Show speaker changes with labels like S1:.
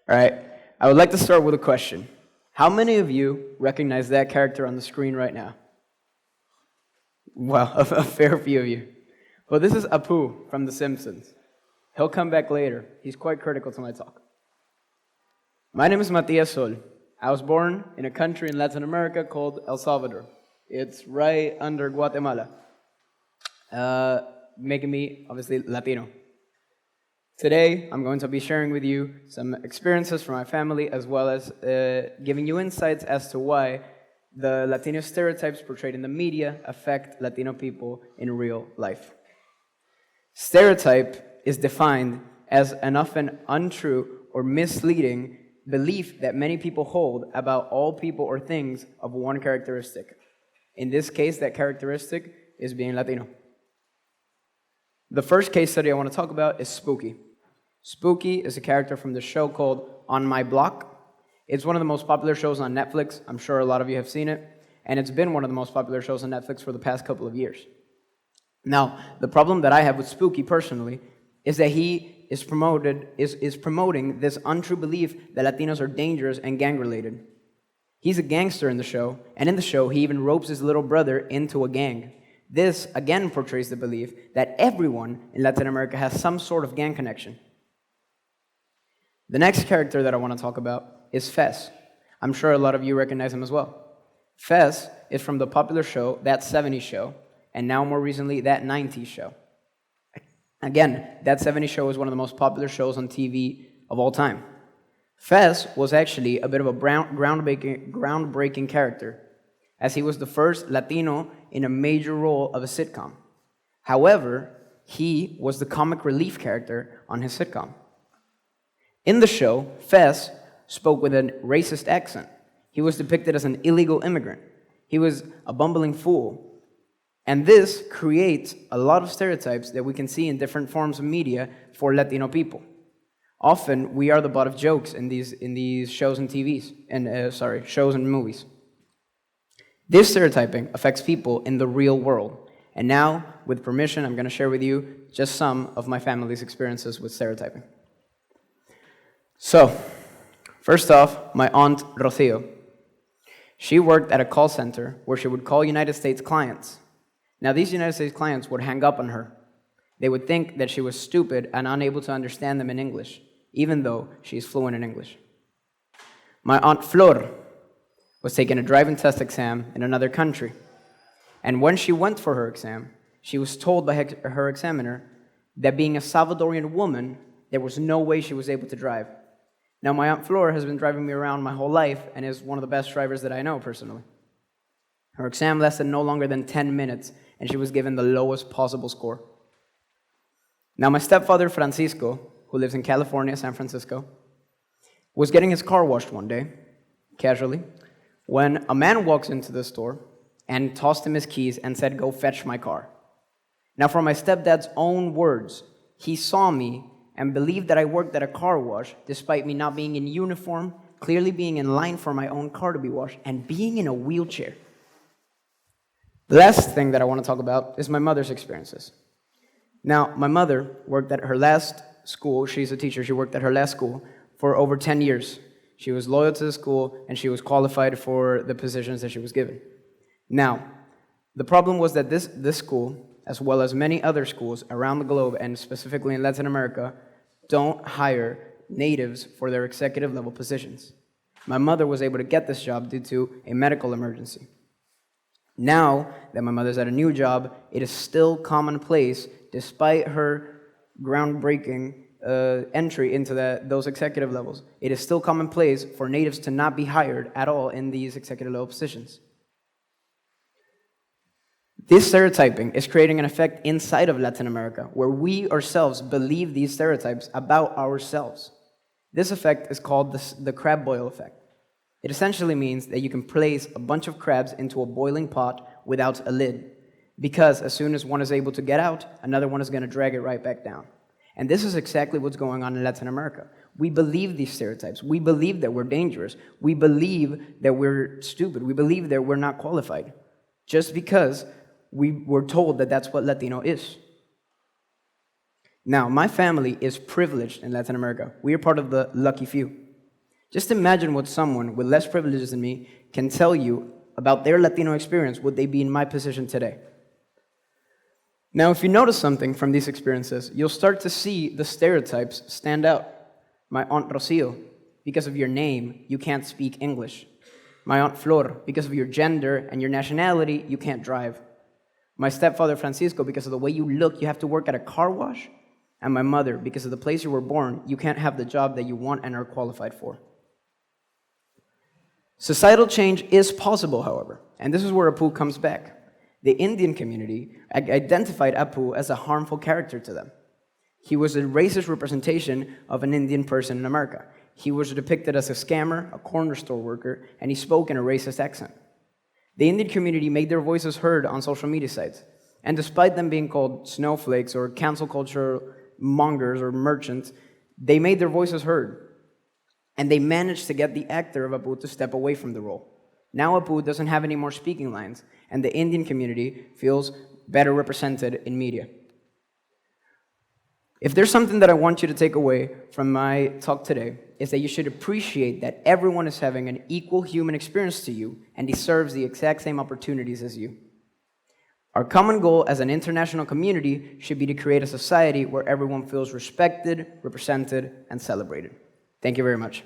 S1: All right, I would like to start with a question. How many of you recognize that character on the screen right now? Well, a fair few of you. Well, this is Apu from The Simpsons. He'll come back later. He's quite critical to my talk. My name is Matías. I was born in a country in Latin America called El Salvador. It's right under Guatemala, making me, obviously, Latino. Today, I'm going to be sharing with you some experiences from my family, as well as giving you insights as to why the Latino stereotypes portrayed in the media affect Latino people in real life. Stereotype is defined as an often untrue or misleading belief that many people hold about all people or things of one characteristic. In this case, that characteristic is being Latino. The first case study I want to talk about is Spooky. Spooky is a character from the show called On My Block. It's one of the most popular shows on Netflix. I'm sure a lot of you have seen it. And it's been one of the most popular shows on Netflix for the past couple of years. Now, the problem that I have with Spooky personally is that he is promoting this untrue belief that Latinos are dangerous and gang-related. He's a gangster in the show, and in the show, he even ropes his little brother into a gang. This, again, portrays the belief that everyone in Latin America has some sort of gang connection. The next character that I want to talk about is Fez. I'm sure a lot of you recognize him as well. Fez is from the popular show, That 70s Show, and now more recently, That 90s Show. Again, That 70s Show is one of the most popular shows on TV of all time. Fez was actually a bit of a groundbreaking character, as he was the first Latino in a major role of a sitcom. However, he was the comic relief character on his sitcom. In the show, Fez spoke with a racist accent. He was depicted as an illegal immigrant. He was a bumbling fool. And this creates a lot of stereotypes that we can see in different forms of media for Latino people. Often, we are the butt of jokes in these shows and shows and movies. This stereotyping affects people in the real world. And now, with permission, I'm going to share with you just some of my family's experiences with stereotyping. So, first off, my aunt Rocio. She worked at a call center where she would call United States clients. Now, these United States clients would hang up on her. They would think that she was stupid and unable to understand them in English, even though she is fluent in English. My aunt Flor was taking a driving test exam in another country. And when she went for her exam, she was told by her examiner that being a Salvadorian woman, there was no way she was able to drive. Now, my aunt Flor has been driving me around my whole life and is one of the best drivers that I know personally. Her exam lasted no longer than 10 minutes, and she was given the lowest possible score. Now, my stepfather, Francisco, who lives in California, San Francisco, was getting his car washed one day, casually, when a man walks into the store and tossed him his keys and said, "Go fetch my car." Now, from my stepdad's own words, he saw me and believed that I worked at a car wash, despite me not being in uniform, clearly being in line for my own car to be washed, and being in a wheelchair. The last thing that I want to talk about is my mother's experiences. Now, my mother worked at her last school. She's a teacher. She worked at her last school for over 10 years. She was loyal to the school, and she was qualified for the positions that she was given. Now, the problem was that this school, as well as many other schools around the globe, and specifically in Latin America, don't hire natives for their executive level positions. My mother was able to get this job due to a medical emergency. Now that my mother's at a new job, it is still commonplace, despite her groundbreaking entry into those executive levels, it is still commonplace for natives to not be hired at all in these executive level positions. This stereotyping is creating an effect inside of Latin America, where we ourselves believe these stereotypes about ourselves. This effect is called the crab boil effect. It essentially means that you can place a bunch of crabs into a boiling pot without a lid, because as soon as one is able to get out, another one is going to drag it right back down. And this is exactly what's going on in Latin America. We believe these stereotypes. We believe that we're dangerous. We believe that we're stupid. We believe that we're not qualified, just because we were told that that's what Latino is. Now, my family is privileged in Latin America. We are part of the lucky few. Just imagine what someone with less privileges than me can tell you about their Latino experience would they be in my position today. Now, if you notice something from these experiences, you'll start to see the stereotypes stand out. My Aunt Rocio, because of your name, you can't speak English. My Aunt Flor, because of your gender and your nationality, you can't drive. My stepfather Francisco, because of the way you look, you have to work at a car wash. And my mother, because of the place you were born, you can't have the job that you want and are qualified for. Societal change is possible, however, and this is where Apu comes back. The Indian community identified Apu as a harmful character to them. He was a racist representation of an Indian person in America. He was depicted as a scammer, a corner store worker, and he spoke in a racist accent. The Indian community made their voices heard on social media sites, and despite them being called snowflakes or cancel culture mongers or merchants, they made their voices heard. And they managed to get the actor of Apu to step away from the role. Now Apu doesn't have any more speaking lines, and the Indian community feels better represented in media. If there's something that I want you to take away from my talk today, is that you should appreciate that everyone is having an equal human experience to you and deserves the exact same opportunities as you. Our common goal as an international community should be to create a society where everyone feels respected, represented, and celebrated. Thank you very much.